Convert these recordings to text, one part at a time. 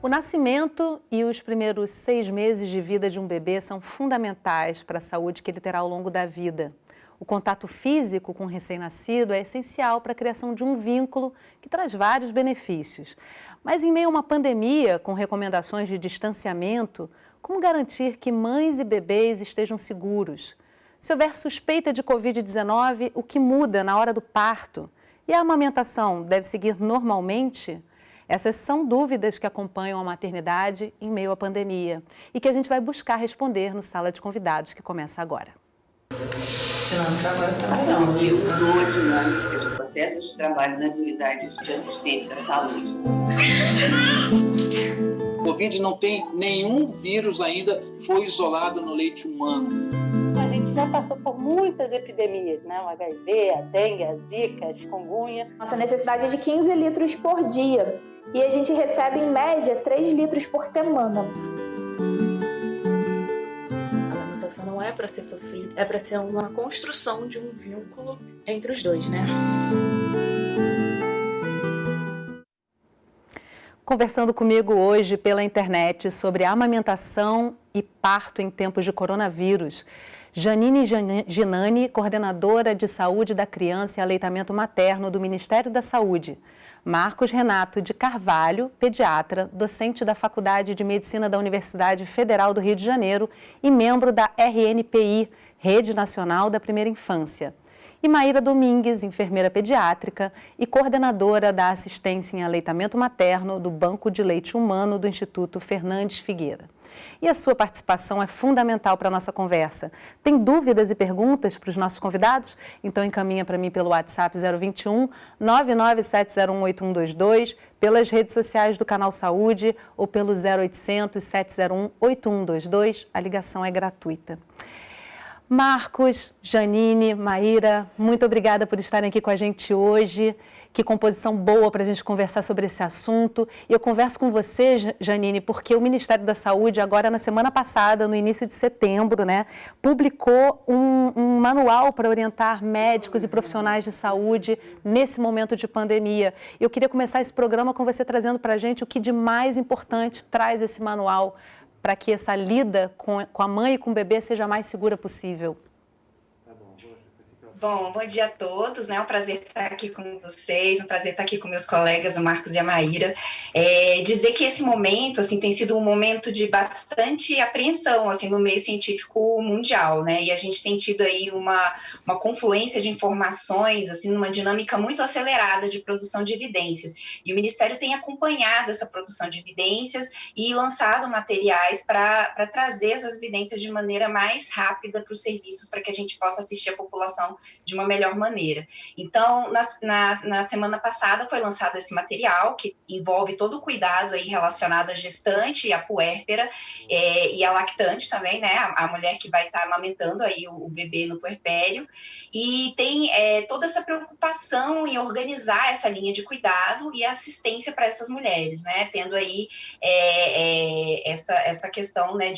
O nascimento e os primeiros 6 meses de vida de um bebê são fundamentais para a saúde que ele terá ao longo da vida. O contato físico com o recém-nascido é essencial para a criação de um vínculo que traz vários benefícios. Mas em meio a uma pandemia, com recomendações de distanciamento, como garantir que mães e bebês estejam seguros? Se houver suspeita de Covid-19, o que muda na hora do parto? E a amamentação deve seguir normalmente? Essas são dúvidas que acompanham a maternidade em meio à pandemia e que a gente vai buscar responder no Sala de Convidados, que começa agora. Mudou a dinâmica de processos de trabalho nas unidades de assistência à saúde. O Covid não tem nenhum vírus ainda, foi isolado no leite humano. A gente já passou por muitas epidemias, né? O HIV, a dengue, a zika, a chikungunya. Nossa necessidade é de 15 litros por dia e a gente recebe em média 3 litros por semana. A amamentação não é para ser sofrida, é para ser uma construção de um vínculo entre os dois, né? Conversando comigo hoje pela internet sobre amamentação e parto em tempos de coronavírus, Janine Ginani, coordenadora de saúde da criança e aleitamento materno do Ministério da Saúde. Marcos Renato de Carvalho, pediatra, docente da Faculdade de Medicina da Universidade Federal do Rio de Janeiro e membro da RNPI, Rede Nacional da Primeira Infância. E Maíra Domingues, enfermeira pediátrica e coordenadora da assistência em aleitamento materno do Banco de Leite Humano do Instituto Fernandes Figueira. E a sua participação é fundamental para a nossa conversa. Tem dúvidas e perguntas para os nossos convidados? Então encaminha para mim pelo WhatsApp 021 997018122, pelas redes sociais do Canal Saúde ou pelo 0800 701 8122. A ligação é gratuita. Marcos, Janine, Maíra, muito obrigada por estarem aqui com a gente hoje. Que composição boa para a gente conversar sobre esse assunto. E eu converso com você, Janine, porque o Ministério da Saúde, agora na semana passada, no início de setembro, né, publicou um manual para orientar médicos e profissionais de saúde nesse momento de pandemia. Eu queria começar esse programa com você trazendo para a gente o que de mais importante traz esse manual para que essa lida com a mãe e com o bebê seja a mais segura possível. Bom dia a todos, né? É um prazer estar aqui com vocês, um prazer estar aqui com meus colegas, o Marcos e a Maíra. Dizer que esse momento, assim, tem sido um momento de bastante apreensão, assim, no meio científico mundial, né? E a gente tem tido aí uma confluência de informações, assim, numa dinâmica muito acelerada de produção de evidências. E o Ministério tem acompanhado essa produção de evidências e lançado materiais para trazer essas evidências de maneira mais rápida para os serviços, para que a gente possa assistir a população de uma melhor maneira. Então, na semana passada foi lançado esse material, que envolve todo o cuidado aí relacionado à gestante, à puérpera e à lactante também, né, a mulher que vai estar amamentando aí o bebê no puerpério, e tem toda essa preocupação em organizar essa linha de cuidado e assistência para essas mulheres, né, tendo aí essa questão, né,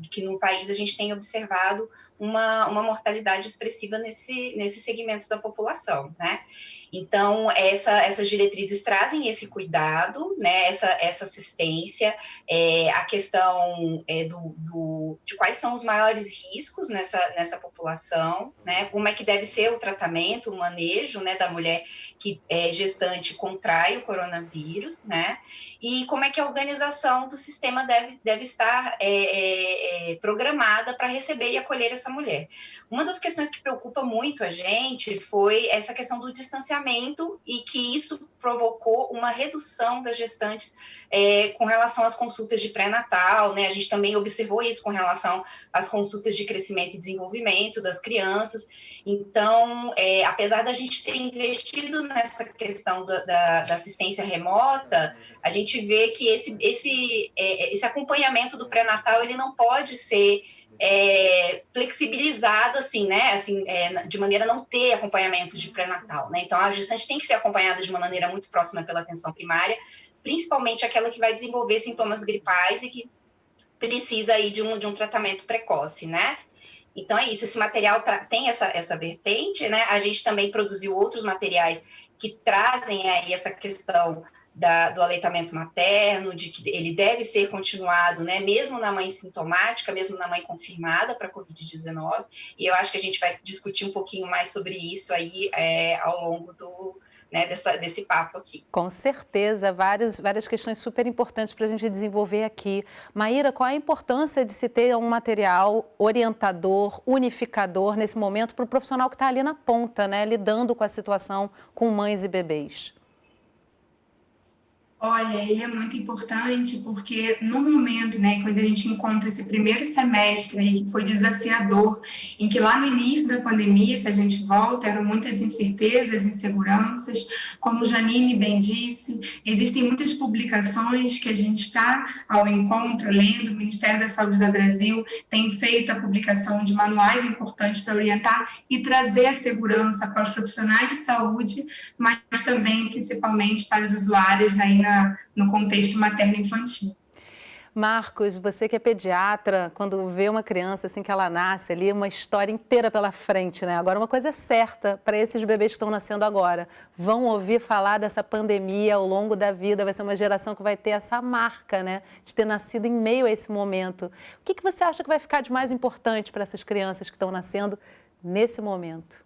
que no país a gente tem observado uma mortalidade expressiva nesse segmento da população, né? Então, essas diretrizes trazem esse cuidado, né, essa assistência, a questão de quais são os maiores riscos nessa população, né, como é que deve ser o tratamento, o manejo, né, da mulher que é gestante contrai o coronavírus, né, e como é que a organização do sistema deve estar programada para receber e acolher essa mulher. Uma das questões que preocupa muito a gente foi essa questão do distanciamento e que isso provocou uma redução das gestantes com relação às consultas de pré-natal, né? A gente também observou isso com relação às consultas de crescimento e desenvolvimento das crianças. Então, apesar da gente ter investido nessa questão da assistência remota, a gente vê que esse acompanhamento do pré-natal, ele não pode ser flexibilizado assim, né, assim, de maneira a não ter acompanhamento de pré-natal, né, então a gestante tem que ser acompanhada de uma maneira muito próxima pela atenção primária, principalmente aquela que vai desenvolver sintomas gripais e que precisa aí de um tratamento precoce, né. Então é isso, esse material tem essa vertente, né, a gente também produziu outros materiais que trazem aí essa questão do aleitamento materno, de que ele deve ser continuado, né, mesmo na mãe sintomática, mesmo na mãe confirmada para a Covid-19, e eu acho que a gente vai discutir um pouquinho mais sobre isso aí ao longo desse papo aqui. Com certeza, várias questões super importantes para a gente desenvolver aqui. Maíra, qual a importância de se ter um material orientador, unificador nesse momento para o profissional que está ali na ponta, né, lidando com a situação com mães e bebês? Olha, ele é muito importante porque no momento, né, quando a gente encontra esse primeiro semestre aí, que foi desafiador, em que lá no início da pandemia, se a gente volta, eram muitas incertezas, inseguranças, como Janine bem disse, existem muitas publicações que a gente está ao encontro, lendo, o Ministério da Saúde do Brasil tem feito a publicação de manuais importantes para orientar e trazer a segurança para os profissionais de saúde, mas também, principalmente, para os usuários aí no contexto materno-infantil. Marcos, você que é pediatra, quando vê uma criança assim que ela nasce ali, uma história inteira pela frente, né? Agora, uma coisa é certa para esses bebês que estão nascendo agora, vão ouvir falar dessa pandemia ao longo da vida, vai ser uma geração que vai ter essa marca, né? De ter nascido em meio a esse momento. O que você acha que vai ficar de mais importante para essas crianças que estão nascendo nesse momento?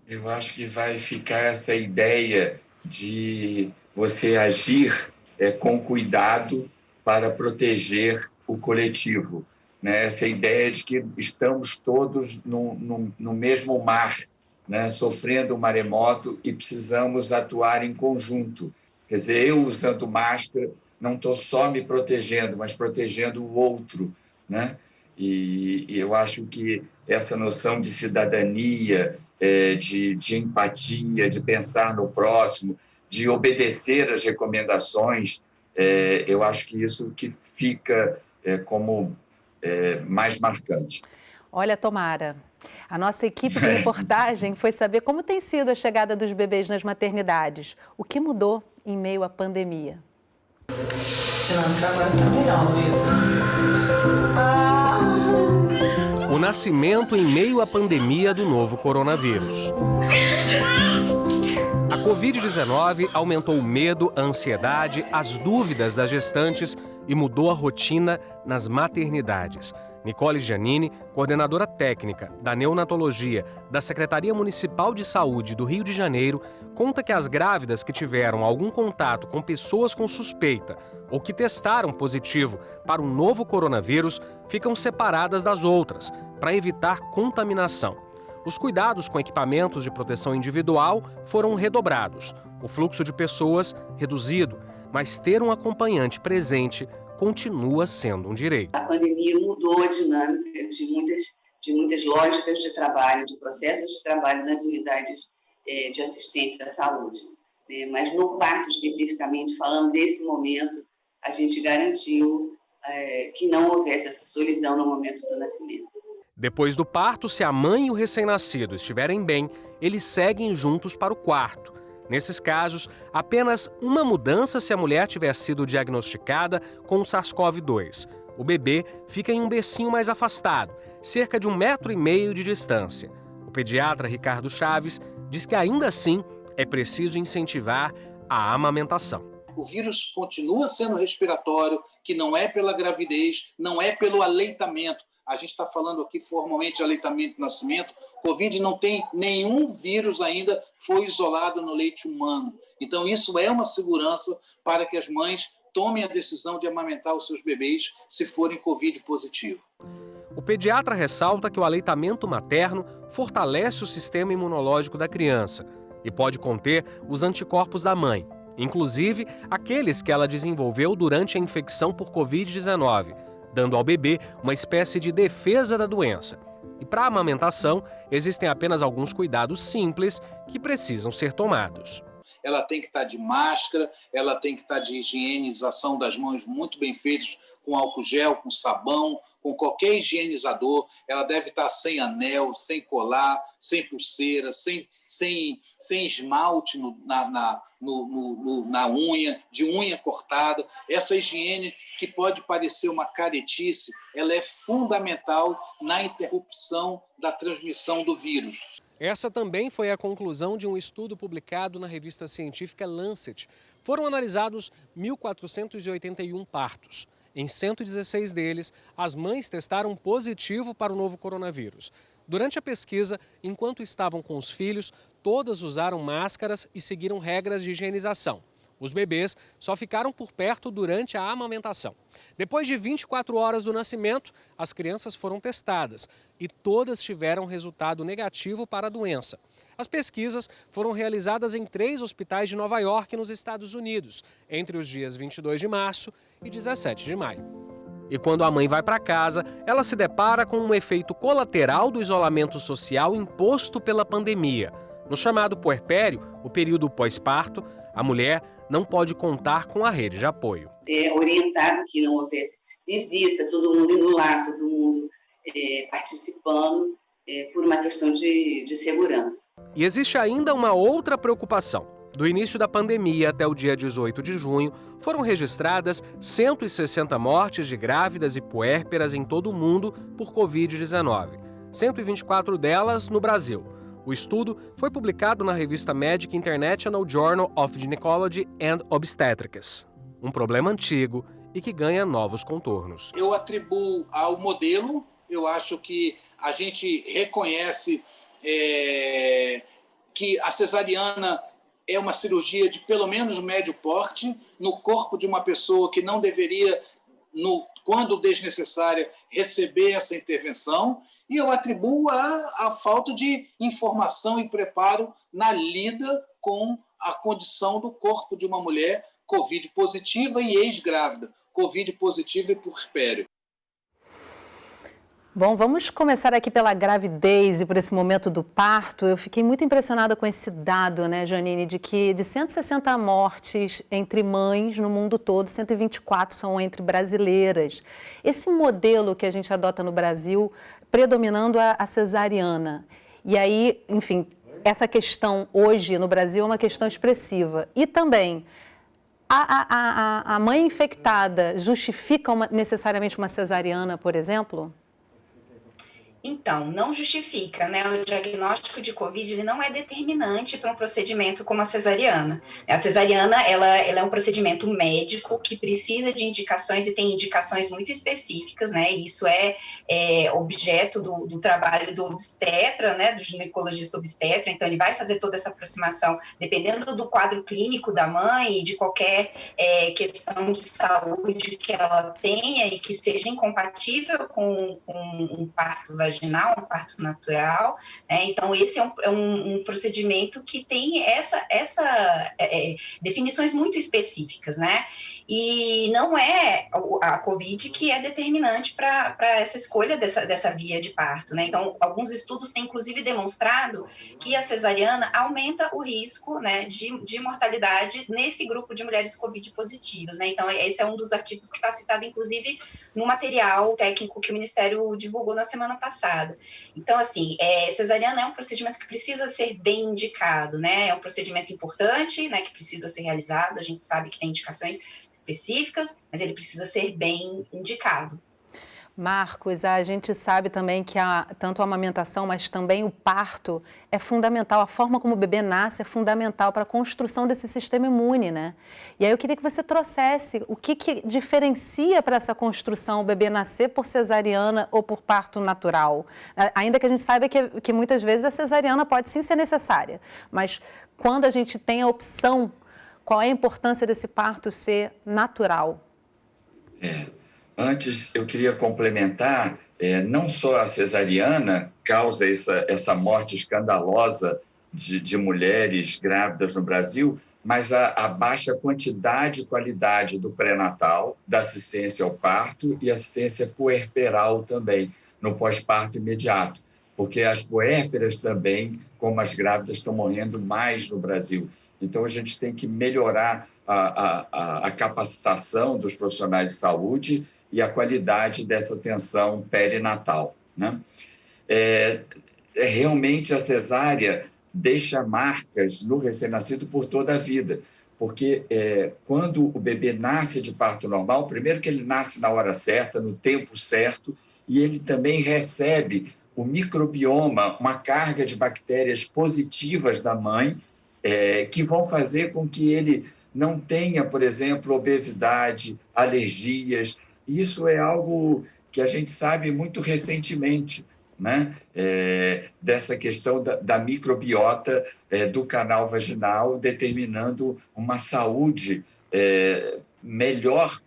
Eu acho que vai ficar essa ideia de você agir com cuidado para proteger o coletivo, né? Essa ideia de que estamos todos no mesmo mar, né? Sofrendo um maremoto e precisamos atuar em conjunto. Quer dizer, eu usando máscara não estou só me protegendo, mas protegendo o outro, né? E eu acho que essa noção de cidadania, de empatia, de pensar no próximo, de obedecer às recomendações, eu acho que isso que fica como mais marcante. Olha, Tomara, a nossa equipe de reportagem foi saber como tem sido a chegada dos bebês nas maternidades. O que mudou em meio à pandemia? Agora tá melhor, Luísa. O nascimento em meio à pandemia do novo coronavírus. A Covid-19 aumentou o medo, a ansiedade, as dúvidas das gestantes e mudou a rotina nas maternidades. Nicole Giannini, coordenadora técnica da neonatologia da Secretaria Municipal de Saúde do Rio de Janeiro, conta que as grávidas que tiveram algum contato com pessoas com suspeita ou que testaram positivo para o novo coronavírus ficam separadas das outras, para evitar contaminação. Os cuidados com equipamentos de proteção individual foram redobrados, o fluxo de pessoas reduzido, mas ter um acompanhante presente continua sendo um direito. A pandemia mudou a dinâmica de muitas lógicas de trabalho, de processos de trabalho nas unidades de assistência à saúde. Mas no parto, especificamente, falando desse momento, a gente garantiu que não houvesse essa solidão no momento do nascimento. Depois do parto, se a mãe e o recém-nascido estiverem bem, eles seguem juntos para o quarto. Nesses casos, apenas uma mudança se a mulher tiver sido diagnosticada com o SARS-CoV-2. O bebê fica em um bercinho mais afastado, cerca de 1,5 metro de distância. O pediatra Ricardo Chaves diz que ainda assim é preciso incentivar a amamentação. O vírus continua sendo respiratório, que não é pela gravidez, não é pelo aleitamento. A gente está falando aqui formalmente de aleitamento e nascimento. Covid não tem nenhum vírus ainda, foi isolado no leite humano. Então, isso é uma segurança para que as mães tomem a decisão de amamentar os seus bebês se forem Covid positivo. O pediatra ressalta que o aleitamento materno fortalece o sistema imunológico da criança e pode conter os anticorpos da mãe, inclusive aqueles que ela desenvolveu durante a infecção por Covid-19, dando ao bebê uma espécie de defesa da doença. E para a amamentação, existem apenas alguns cuidados simples que precisam ser tomados. Ela tem que estar de máscara, ela tem que estar de higienização das mãos muito bem feitas, com álcool gel, com sabão, com qualquer higienizador. Ela deve estar sem anel, sem colar, sem pulseira, sem esmalte na unha, de unha cortada. Essa higiene, que pode parecer uma caretice, ela é fundamental na interrupção da transmissão do vírus. Essa também foi a conclusão de um estudo publicado na revista científica Lancet. Foram analisados 1.481 partos. Em 116 deles, as mães testaram positivo para o novo coronavírus. Durante a pesquisa, enquanto estavam com os filhos, todas usaram máscaras e seguiram regras de higienização. Os bebês só ficaram por perto durante a amamentação. Depois de 24 horas do nascimento, as crianças foram testadas e todas tiveram resultado negativo para a doença. As pesquisas foram realizadas em 3 hospitais de Nova York, nos Estados Unidos, entre os dias 22 de março e 17 de maio. E quando a mãe vai para casa, ela se depara com um efeito colateral do isolamento social imposto pela pandemia. No chamado puerpério, o período pós-parto, a mulher não pode contar com a rede de apoio. É orientado que não houvesse visita, todo mundo indo lá, todo mundo participando, por uma questão de segurança. E existe ainda uma outra preocupação. Do início da pandemia até o dia 18 de junho, foram registradas 160 mortes de grávidas e puérperas em todo o mundo por Covid-19. 124 delas no Brasil. O estudo foi publicado na revista médica International Journal of Gynecology and Obstetrics. Um problema antigo e que ganha novos contornos. Eu atribuo ao modelo, eu acho que a gente reconhece que a cesariana é uma cirurgia de pelo menos médio porte no corpo de uma pessoa que não deveria, quando desnecessária, receber essa intervenção. E eu atribuo a falta de informação e preparo na lida com a condição do corpo de uma mulher Covid positiva e ex-grávida, Covid positiva e puerpério. Bom, vamos começar aqui pela gravidez e por esse momento do parto. Eu fiquei muito impressionada com esse dado, né, Janine, de que de 160 mortes entre mães no mundo todo, 124 são entre brasileiras. Esse modelo que a gente adota no Brasil, predominando a cesariana. E aí, enfim, essa questão hoje no Brasil é uma questão expressiva. E também, a mãe infectada justifica necessariamente uma cesariana, por exemplo? Então, não justifica, né? O diagnóstico de Covid ele não é determinante para um procedimento como a cesariana. A cesariana ela é um procedimento médico que precisa de indicações e tem indicações muito específicas, né? E isso é objeto do trabalho do obstetra, né? Do ginecologista obstetra. Então, ele vai fazer toda essa aproximação dependendo do quadro clínico da mãe e de qualquer questão de saúde que ela tenha e que seja incompatível com um parto vaginal, um parto natural, né? Então esse é um procedimento que tem definições muito específicas, né? E não é a Covid que é determinante para essa escolha dessa via de parto, né? Então alguns estudos têm inclusive demonstrado que a cesariana aumenta o risco, né, de mortalidade nesse grupo de mulheres Covid positivas, né? Então esse é um dos artigos que está citado inclusive no material técnico que o Ministério divulgou na semana passada. Então, assim, cesariana é um procedimento que precisa ser bem indicado, né? É um procedimento importante, né, que precisa ser realizado. A gente sabe que tem indicações específicas, mas ele precisa ser bem indicado. Marcos, a gente sabe também que tanto a amamentação, mas também o parto é fundamental. A forma como o bebê nasce é fundamental para a construção desse sistema imune, né? E aí eu queria que você trouxesse o que diferencia para essa construção o bebê nascer por cesariana ou por parto natural. Ainda que a gente saiba que muitas vezes a cesariana pode sim ser necessária, mas quando a gente tem a opção, qual é a importância desse parto ser natural? Antes, eu queria complementar, não só a cesariana causa essa morte escandalosa de mulheres grávidas no Brasil, mas a baixa quantidade e qualidade do pré-natal, da assistência ao parto e assistência puerperal também, no pós-parto imediato, porque as puérperas também, como as grávidas, estão morrendo mais no Brasil. Então, a gente tem que melhorar a capacitação dos profissionais de saúde e a qualidade dessa atenção perinatal, né? Realmente, a cesárea deixa marcas no recém-nascido por toda a vida, porque quando o bebê nasce de parto normal, primeiro que ele nasce na hora certa, no tempo certo, e ele também recebe o microbioma, uma carga de bactérias positivas da mãe, que vão fazer com que ele não tenha, por exemplo, obesidade, alergias. Isso é algo que a gente sabe muito recentemente, né? Dessa questão da microbiota do canal vaginal, determinando uma saúde melhor,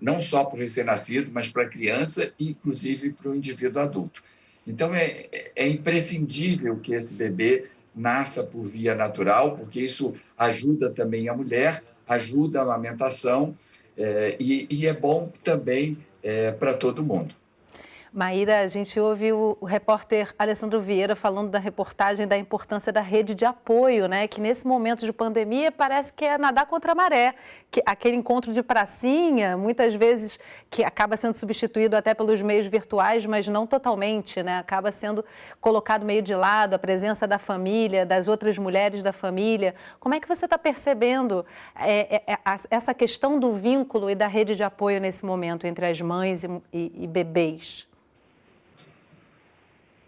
não só para o recém-nascido, mas para a criança e, inclusive, para o indivíduo adulto. Então, é imprescindível que esse bebê nasça por via natural, porque isso ajuda também a mulher, ajuda a amamentação e é bom também para todo mundo. Maíra, a gente ouve o repórter Alessandro Vieira falando da reportagem da importância da rede de apoio, né? Que nesse momento de pandemia parece que é nadar contra a maré. Que aquele encontro de pracinha, muitas vezes, que acaba sendo substituído até pelos meios virtuais, mas não totalmente, né? Acaba sendo colocado meio de lado, a presença da família, das outras mulheres da família. Como é que você está percebendo essa questão do vínculo e da rede de apoio nesse momento entre as mães e bebês?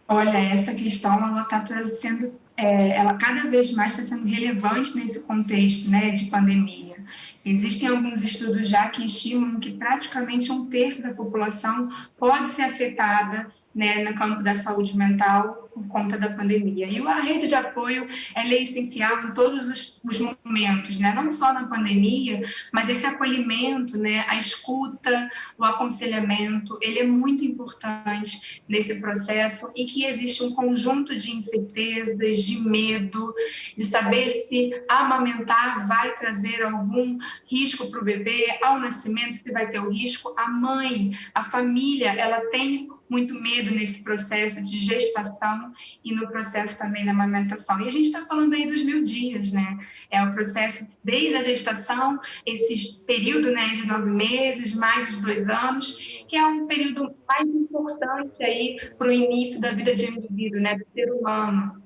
Olha, essa questão, ela está trazendo, ela cada vez mais está sendo relevante nesse contexto, né, de pandemia. Existem alguns estudos já que estimam que praticamente 1/3 da população pode ser afetada, né, no campo da saúde mental por conta da pandemia. E a rede de apoio, ela é essencial em todos os momentos, né, não só na pandemia, mas esse acolhimento, né, a escuta, o aconselhamento, ele é muito importante nesse processo e que existe um conjunto de incertezas, de medo, de saber se amamentar vai trazer algum risco para o bebê, ao nascimento se vai ter o risco, a mãe, a família, ela tem muito medo nesse processo de gestação e no processo também da amamentação. E a gente está falando aí dos 1000 dias, né? É o processo desde a gestação, esse período, né, de 9 meses, mais os 2 anos, que é um período mais importante aí para o início da vida de um indivíduo, né, do ser humano.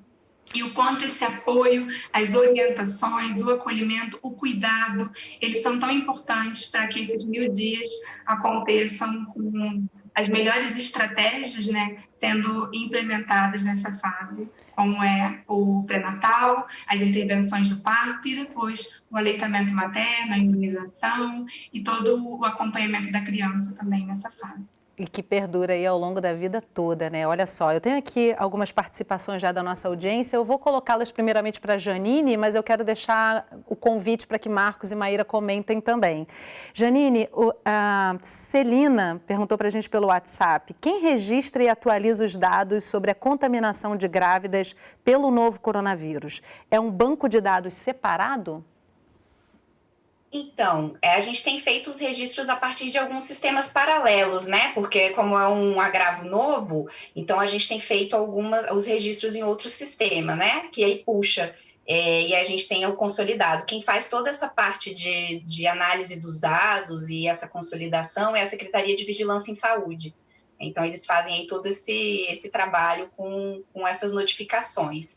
E o quanto esse apoio, as orientações, o acolhimento, o cuidado, eles são tão importantes para que esses 1000 dias aconteçam com as melhores estratégias, né, sendo implementadas nessa fase, como é o pré-natal, as intervenções do parto e depois o aleitamento materno, a imunização e todo o acompanhamento da criança também nessa fase. E que perdura aí ao longo da vida toda, né? Olha só, eu tenho aqui algumas participações já da nossa audiência, eu vou colocá-las primeiramente para a Janine, mas eu quero deixar o convite para que Marcos e Maíra comentem também. Janine, a Celina perguntou para a gente pelo WhatsApp, quem registra e atualiza os dados sobre a contaminação de grávidas pelo novo coronavírus? É um banco de dados separado? Então, a gente tem feito os registros a partir de alguns sistemas paralelos, né? Porque como é um agravo novo, então a gente tem feito os registros em outro sistema, né? Que aí puxa, e a gente tem o consolidado. Quem faz toda essa parte de análise dos dados e essa consolidação é a Secretaria de Vigilância em Saúde. Então, eles fazem aí todo esse trabalho com essas notificações.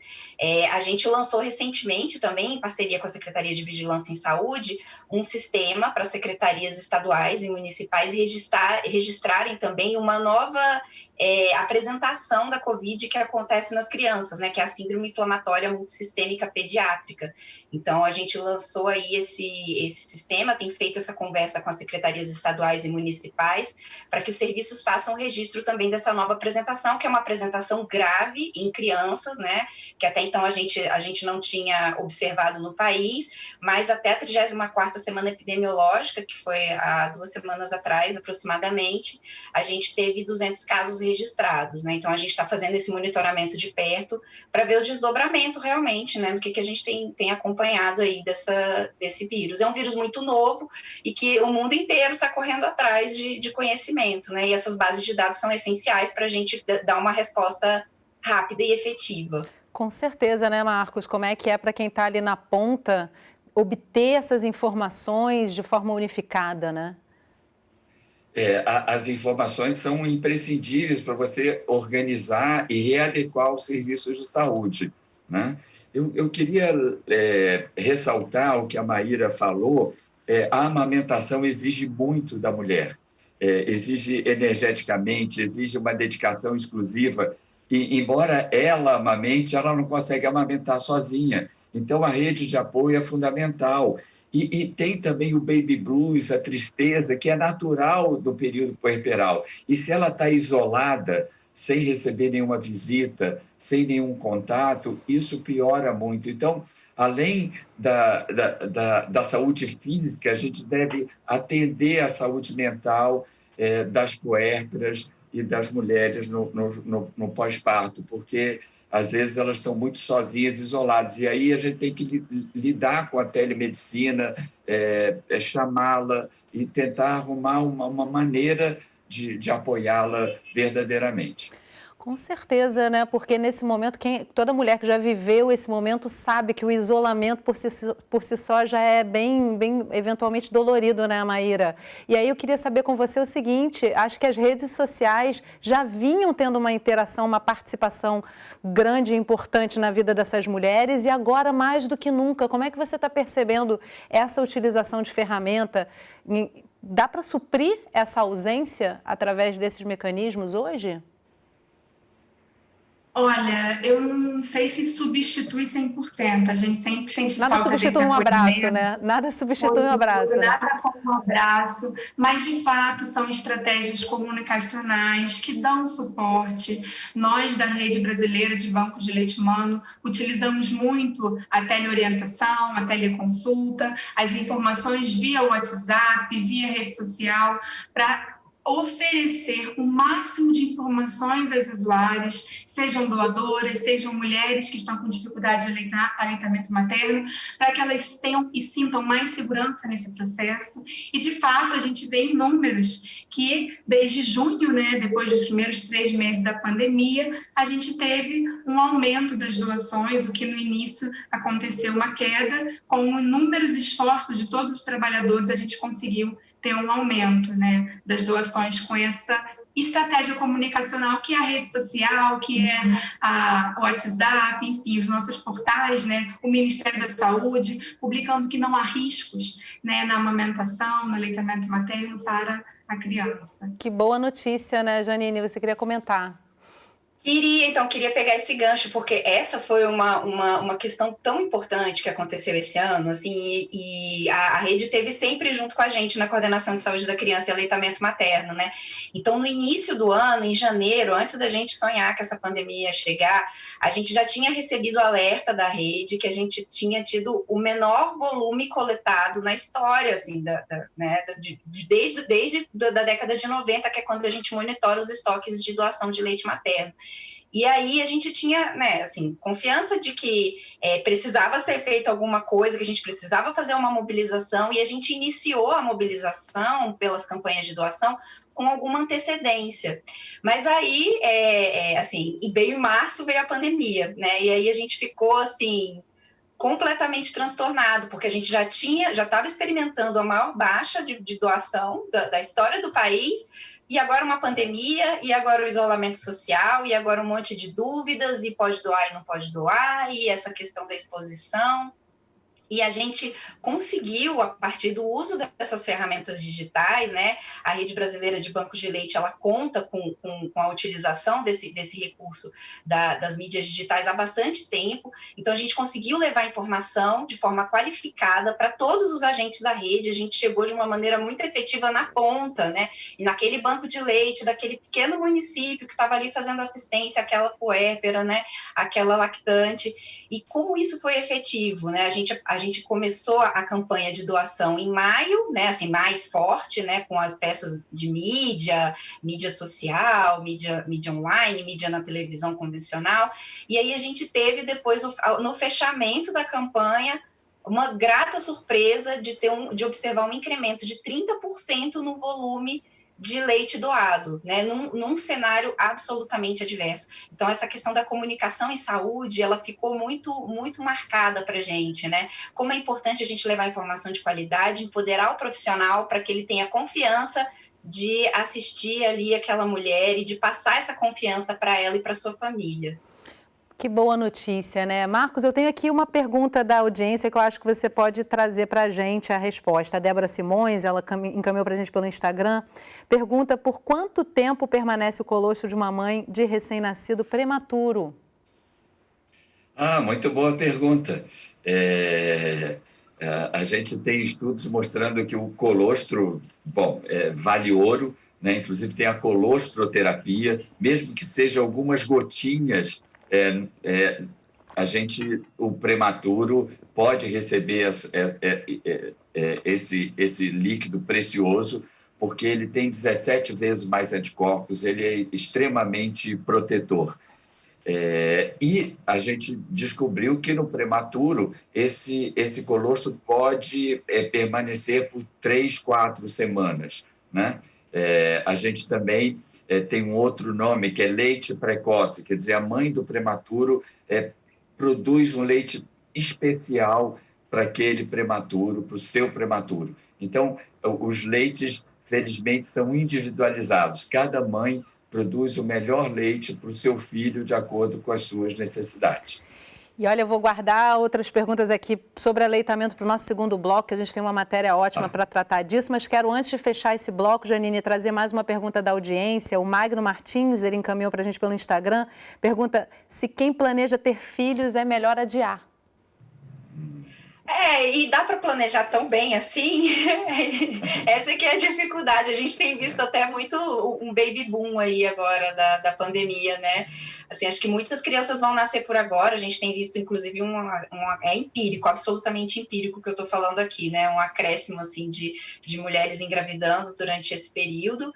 A gente lançou recentemente também, em parceria com a Secretaria de Vigilância em Saúde, um sistema para secretarias estaduais e municipais registrarem também uma nova apresentação da Covid que acontece nas crianças, né, que é a síndrome inflamatória multissistêmica pediátrica. Então, a gente lançou aí esse sistema, tem feito essa conversa com as secretarias estaduais e municipais para que os serviços façam registro também dessa nova apresentação, que é uma apresentação grave em crianças, né, que até então a gente não tinha observado no país, mas até a 34ª semana epidemiológica, que foi há 2 semanas atrás, aproximadamente, a gente teve 200 casos registrados, né? Então, a gente está fazendo esse monitoramento de perto para ver o desdobramento realmente, né, do que a gente tem acompanhado aí desse vírus. É um vírus muito novo e que o mundo inteiro está correndo atrás de conhecimento, né? E essas bases de dados são essenciais para a gente dar uma resposta rápida e efetiva. Com certeza, né, Marcos? Como é que é para quem está ali na ponta obter essas informações de forma unificada, né? As informações são imprescindíveis para você organizar e readequar os serviços de saúde, né? Eu queria ressaltar o que a Maíra falou, a amamentação exige muito da mulher, exige energeticamente, exige uma dedicação exclusiva, E, embora ela amamente, ela não consegue amamentar sozinha. Então, a rede de apoio é fundamental. E tem também o baby blues, a tristeza, que é natural do período puerperal. E se ela está isolada, sem receber nenhuma visita, sem nenhum contato, isso piora muito. Então, além da saúde física, a gente deve atender a saúde mental das puérperas e das mulheres no pós-parto, porque às vezes elas estão muito sozinhas, isoladas, e aí a gente tem que lidar com a telemedicina, chamá-la e tentar arrumar uma maneira de apoiá-la verdadeiramente. Com certeza, né? Porque nesse momento, toda mulher que já viveu esse momento sabe que o isolamento por si só já é bem eventualmente dolorido, né, Maíra? E aí eu queria saber com você o seguinte, acho que as redes sociais já vinham tendo uma interação, uma participação grande e importante na vida dessas mulheres e agora mais do que nunca, como é que você está percebendo essa utilização de ferramenta? Dá para suprir essa ausência através desses mecanismos hoje? Olha, eu não sei se substitui 100%. A gente sempre sente falta desse acolhimento. Nada substitui um abraço, né? Nada substitui um abraço. Nada como um abraço, mas de fato são estratégias comunicacionais que dão suporte. Nós da Rede Brasileira de Bancos de Leite Humano utilizamos muito a teleorientação, a teleconsulta, as informações via WhatsApp, via rede social, para oferecer o máximo de informações às usuárias, sejam doadoras, sejam mulheres que estão com dificuldade de aleitamento materno, para que elas tenham e sintam mais segurança nesse processo. E, de fato, a gente vê em números que, desde junho, né, depois dos primeiros 3 meses da pandemia, a gente teve um aumento das doações, o que no início aconteceu uma queda, com inúmeros esforços de todos os trabalhadores, a gente conseguiu ter um aumento, né, das doações com essa estratégia comunicacional que é a rede social, que é o WhatsApp, enfim, os nossos portais, né, o Ministério da Saúde, publicando que não há riscos, né, na amamentação, no aleitamento materno para a criança. Que boa notícia, né, Janine? Você queria comentar? Queria pegar esse gancho, porque essa foi uma questão tão importante que aconteceu esse ano, assim, e a rede esteve sempre junto com a gente na coordenação de saúde da criança e aleitamento materno, né? Então, no início do ano, em janeiro, antes da gente sonhar que essa pandemia ia chegar, a gente já tinha recebido o alerta da rede que a gente tinha tido o menor volume coletado na história, assim, desde a década de 90, que é quando a gente monitora os estoques de doação de leite materno. E aí a gente tinha, né, assim, confiança de que precisava ser feita alguma coisa, que a gente precisava fazer uma mobilização, e a gente iniciou a mobilização pelas campanhas de doação com alguma antecedência. Mas aí, assim, veio em março, veio a pandemia, né, e aí a gente ficou, assim, completamente transtornado, porque a gente já estava experimentando a maior baixa de doação da história do país, e agora uma pandemia, e agora o isolamento social, e agora um monte de dúvidas, e pode doar e não pode doar, e essa questão da exposição. E a gente conseguiu, a partir do uso dessas ferramentas digitais, né, a Rede Brasileira de Bancos de Leite, ela conta com a utilização desse recurso das mídias digitais há bastante tempo. Então, a gente conseguiu levar informação de forma qualificada para todos os agentes da rede. A gente chegou de uma maneira muito efetiva na ponta, né, e naquele banco de leite, daquele pequeno município que estava ali fazendo assistência àquela puérpera, né, àquela lactante. E como isso foi efetivo, né, a gente começou a campanha de doação em maio, né, assim, mais forte, né, com as peças de mídia social, mídia online, mídia na televisão convencional, e aí a gente teve depois, no fechamento da campanha, uma grata surpresa de observar um incremento de 30% no volume de leite doado, né, num cenário absolutamente adverso. Então, essa questão da comunicação em saúde, ela ficou muito, muito marcada para a gente, né? Como é importante a gente levar informação de qualidade, empoderar o profissional para que ele tenha confiança de assistir ali aquela mulher e de passar essa confiança para ela e para sua família. Que boa notícia, né? Marcos, eu tenho aqui uma pergunta da audiência que eu acho que você pode trazer para a gente a resposta. A Débora Simões, ela encaminhou para a gente pelo Instagram, pergunta por quanto tempo permanece o colostro de uma mãe de recém-nascido prematuro? Muito boa pergunta. A gente tem estudos mostrando que o colostro, vale ouro, né? Inclusive tem a colostroterapia, mesmo que seja algumas gotinhas, o prematuro pode receber esse líquido precioso, porque ele tem 17 vezes mais anticorpos, ele é extremamente protetor. E a gente descobriu que no prematuro esse colostro pode permanecer por 3-4 semanas, né? A gente também tem um outro nome, que é leite precoce, quer dizer, a mãe do prematuro produz um leite especial para aquele prematuro, para o seu prematuro. Então, os leites, felizmente, são individualizados. Cada mãe produz o melhor leite para o seu filho de acordo com as suas necessidades. E olha, eu vou guardar outras perguntas aqui sobre aleitamento para o nosso segundo bloco, que a gente tem uma matéria ótima para tratar disso, mas quero, antes de fechar esse bloco, Janine, trazer mais uma pergunta da audiência. O Magno Martins, ele encaminhou para a gente pelo Instagram, pergunta se quem planeja ter filhos é melhor adiar. E dá para planejar tão bem assim? Essa que é a dificuldade. A gente tem visto até muito um baby boom aí agora da pandemia, né? Assim, acho que muitas crianças vão nascer por agora. A gente tem visto, inclusive, é empírico, absolutamente empírico que eu estou falando aqui, né? Um acréscimo, assim, de mulheres engravidando durante esse período.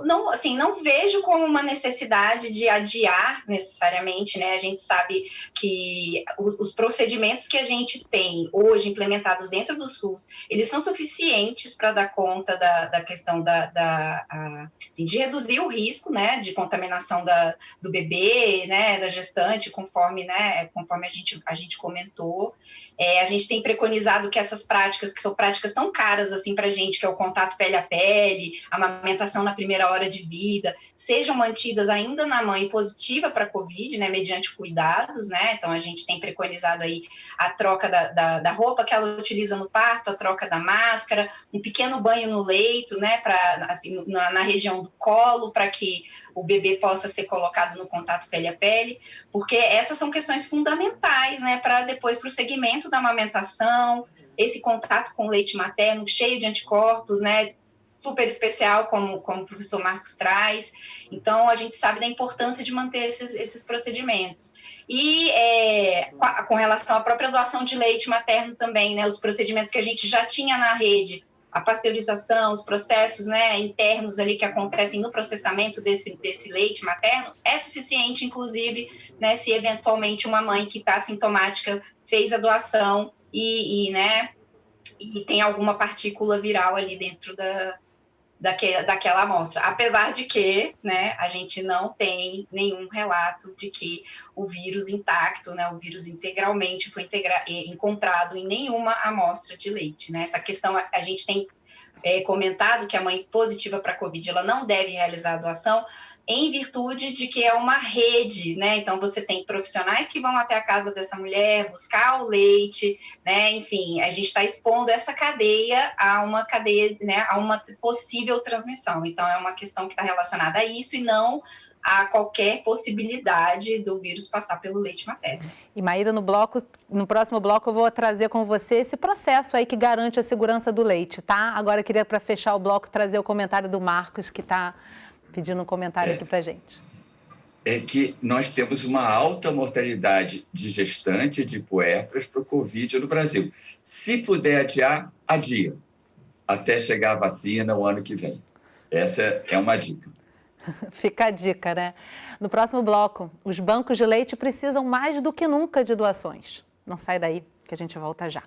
Não vejo como uma necessidade de adiar necessariamente, né? A gente sabe que os procedimentos que a gente tem hoje implementados dentro do SUS, eles são suficientes para dar conta da questão de reduzir o risco, né, de contaminação do bebê, né, da gestante, conforme a gente comentou. A gente tem preconizado que essas práticas, que são práticas tão caras assim para a gente, que é o contato pele a pele, a amamentação na primeira hora de vida, sejam mantidas ainda na mãe positiva para a COVID, né, mediante cuidados, né? Então a gente tem preconizado aí a troca da roupa que ela utiliza no parto, a troca da máscara, um pequeno banho no leito, né, assim, na região do colo, para que o bebê possa ser colocado no contato pele a pele, porque essas são questões fundamentais, né, para depois para o segmento da amamentação, esse contato com o leite materno cheio de anticorpos, né, super especial, como o professor Marcos traz. Então, a gente sabe da importância de manter esses procedimentos. E com relação à própria doação de leite materno também, né, os procedimentos que a gente já tinha na rede, a pasteurização, os processos, né, internos ali que acontecem no processamento desse leite materno, é suficiente, inclusive, né, se eventualmente uma mãe que está assintomática fez a doação e tem alguma partícula viral ali dentro daquela amostra. Apesar de que, né, a gente não tem nenhum relato de que o vírus intacto, né, o vírus integralmente foi encontrado em nenhuma amostra de leite, né? Essa questão, a gente tem comentado que a mãe positiva para a COVID, ela não deve realizar a doação, em virtude de que é uma rede, né? Então, você tem profissionais que vão até a casa dessa mulher, buscar o leite, né? Enfim, a gente está expondo essa cadeia a uma cadeia, né? A uma possível transmissão. Então, é uma questão que está relacionada a isso e não a qualquer possibilidade do vírus passar pelo leite materno. E Maíra, no próximo bloco eu vou trazer com você esse processo aí que garante a segurança do leite, tá? Agora eu queria, para fechar o bloco, trazer o comentário do Marcos, que está pedindo um comentário aqui para gente. É que nós temos uma alta mortalidade de gestantes, de puérperas para o Covid no Brasil. Se puder adiar, adia, até chegar a vacina o ano que vem. Essa é uma dica. Fica a dica, né? No próximo bloco, os bancos de leite precisam mais do que nunca de doações. Não sai daí, que a gente volta já.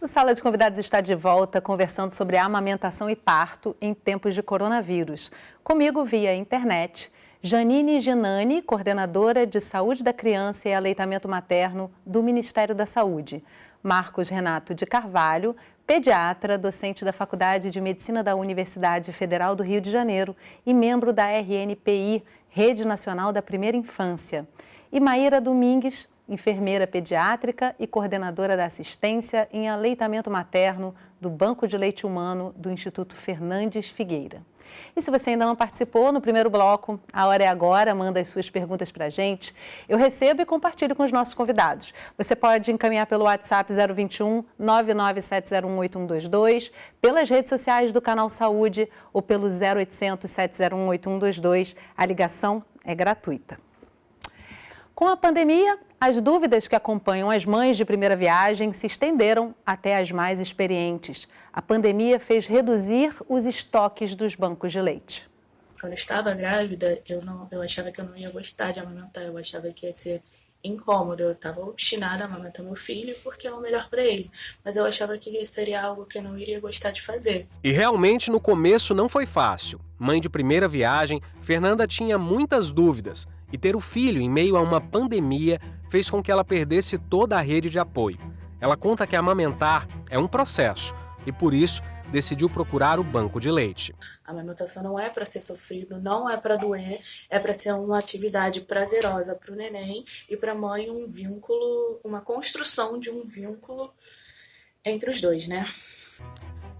O Sala de Convidados está de volta conversando sobre a amamentação e parto em tempos de coronavírus. Comigo via internet, Janine Ginani, coordenadora de Saúde da Criança e Aleitamento Materno do Ministério da Saúde. Marcos Renato de Carvalho, pediatra, docente da Faculdade de Medicina da Universidade Federal do Rio de Janeiro e membro da RNPI, Rede Nacional da Primeira Infância. E Maíra Domingues, enfermeira pediátrica e coordenadora da assistência em aleitamento materno do Banco de Leite Humano do Instituto Fernandes Figueira. E se você ainda não participou no primeiro bloco, a hora é agora, manda as suas perguntas para a gente. Eu recebo e compartilho com os nossos convidados. Você pode encaminhar pelo WhatsApp 021 997018122, pelas redes sociais do Canal Saúde ou pelo 0800 701 8122. A ligação é gratuita. Com a pandemia, as dúvidas que acompanham as mães de primeira viagem se estenderam até as mais experientes. A pandemia fez reduzir os estoques dos bancos de leite. Quando eu estava grávida, eu achava que eu não ia gostar de amamentar, eu achava que ia ser incômodo. Eu estava obstinada a amamentar meu filho porque é o melhor para ele, mas eu achava que seria algo que eu não iria gostar de fazer. E realmente no começo não foi fácil. Mãe de primeira viagem, Fernanda tinha muitas dúvidas. E ter o filho em meio a uma pandemia fez com que ela perdesse toda a rede de apoio. Ela conta que amamentar é um processo e, por isso, decidiu procurar o banco de leite. A amamentação não é para ser sofrido, não é para doer, é para ser uma atividade prazerosa para o neném e para a mãe um vínculo, uma construção de um vínculo entre os dois, né?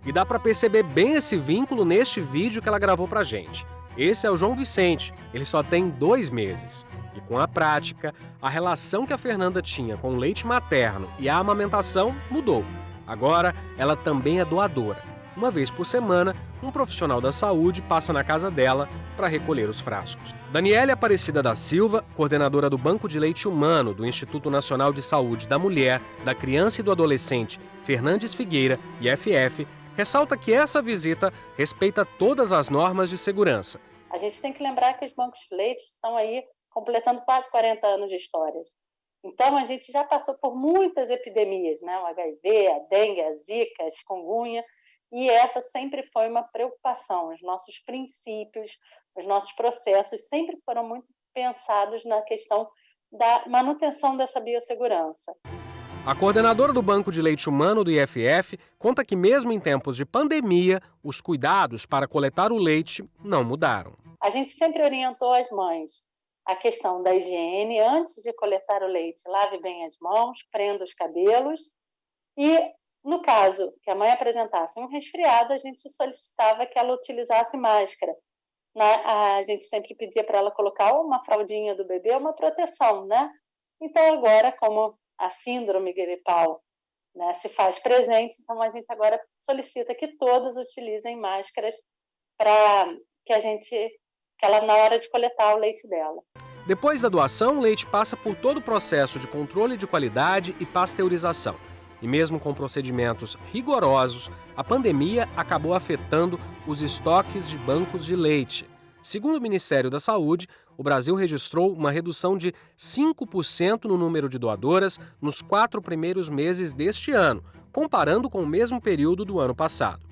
E dá para perceber bem esse vínculo neste vídeo que ela gravou pra gente. Esse é o João Vicente, ele só tem 2 meses. E com a prática, a relação que a Fernanda tinha com o leite materno e a amamentação mudou. Agora, ela também é doadora. Uma vez por semana, um profissional da saúde passa na casa dela para recolher os frascos. Daniele Aparecida da Silva, coordenadora do Banco de Leite Humano do Instituto Nacional de Saúde da Mulher, da Criança e do Adolescente Fernandes Figueira, IFF, ressalta que essa visita respeita todas as normas de segurança. A gente tem que lembrar que os bancos de leite estão aí completando quase 40 anos de história. Então, a gente já passou por muitas epidemias, né? O HIV, a dengue, a zika, a chikungunya, e essa sempre foi uma preocupação. Os nossos princípios, os nossos processos sempre foram muito pensados na questão da manutenção dessa biossegurança. A coordenadora do Banco de Leite Humano do IFF conta que mesmo em tempos de pandemia, os cuidados para coletar o leite não mudaram. A gente sempre orientou as mães a questão da higiene antes de coletar o leite. Lave bem as mãos, prenda os cabelos e, no caso que a mãe apresentasse um resfriado, a gente solicitava que ela utilizasse máscara. A gente sempre pedia para ela colocar uma fraldinha do bebê, uma proteção, né? Então agora, como a síndrome gripal, né, se faz presente, então a gente agora solicita que todas utilizem máscaras para que ela na hora de coletar o leite dela. Depois da doação, o leite passa por todo o processo de controle de qualidade e pasteurização. E mesmo com procedimentos rigorosos, a pandemia acabou afetando os estoques de bancos de leite. Segundo o Ministério da Saúde, o Brasil registrou uma redução de 5% no número de doadoras nos 4 primeiros meses deste ano, comparando com o mesmo período do ano passado.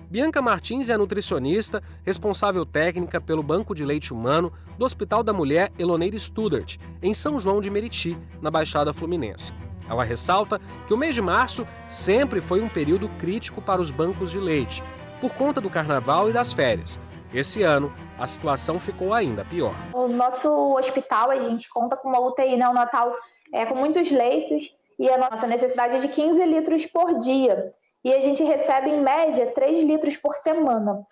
Bianca Martins é nutricionista, responsável técnica pelo Banco de Leite Humano do Hospital da Mulher Eloneira Studart, em São João de Meriti, na Baixada Fluminense. Ela ressalta que o mês de março sempre foi um período crítico para os bancos de leite, por conta do carnaval e das férias. Esse ano, a situação ficou ainda pior. No nosso hospital, a gente conta com uma UTI neonatal com muitos leitos e a nossa necessidade é de 15 litros por dia. E a gente recebe, em média, 3 litros por semana.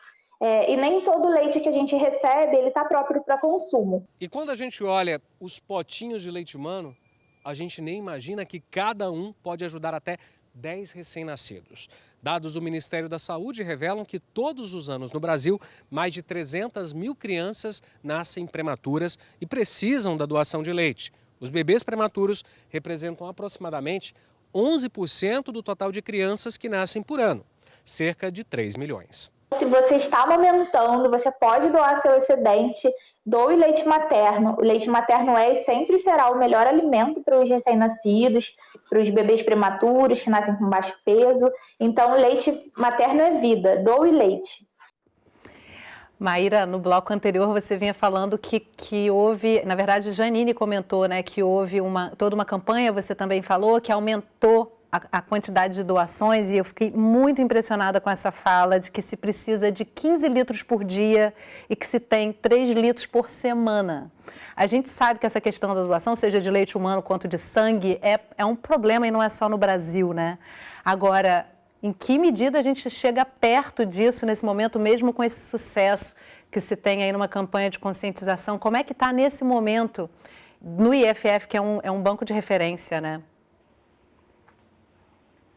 E nem todo leite que a gente recebe está próprio para consumo. E quando a gente olha os potinhos de leite humano, a gente nem imagina que cada um pode ajudar até 10 recém-nascidos. Dados do Ministério da Saúde revelam que todos os anos no Brasil, mais de 300 mil crianças nascem prematuras e precisam da doação de leite. Os bebês prematuros representam aproximadamente 11% do total de crianças que nascem por ano, cerca de 3 milhões. Se você está amamentando, você pode doar seu excedente, doe leite materno. O leite materno é e sempre será o melhor alimento para os recém-nascidos, para os bebês prematuros que nascem com baixo peso. Então, o leite materno é vida, doe leite. Maíra, no bloco anterior você vinha falando que houve, na verdade Janine comentou, né, que houve toda uma campanha, você também falou, que aumentou a quantidade de doações, e eu fiquei muito impressionada com essa fala de que se precisa de 15 litros por dia e que se tem 3 litros por semana. A gente sabe que essa questão da doação, seja de leite humano quanto de sangue, é um problema e não é só no Brasil, né? Agora, em que medida a gente chega perto disso nesse momento, mesmo com esse sucesso que se tem aí numa campanha de conscientização? Como é que está nesse momento no IFF, que é um banco de referência, né?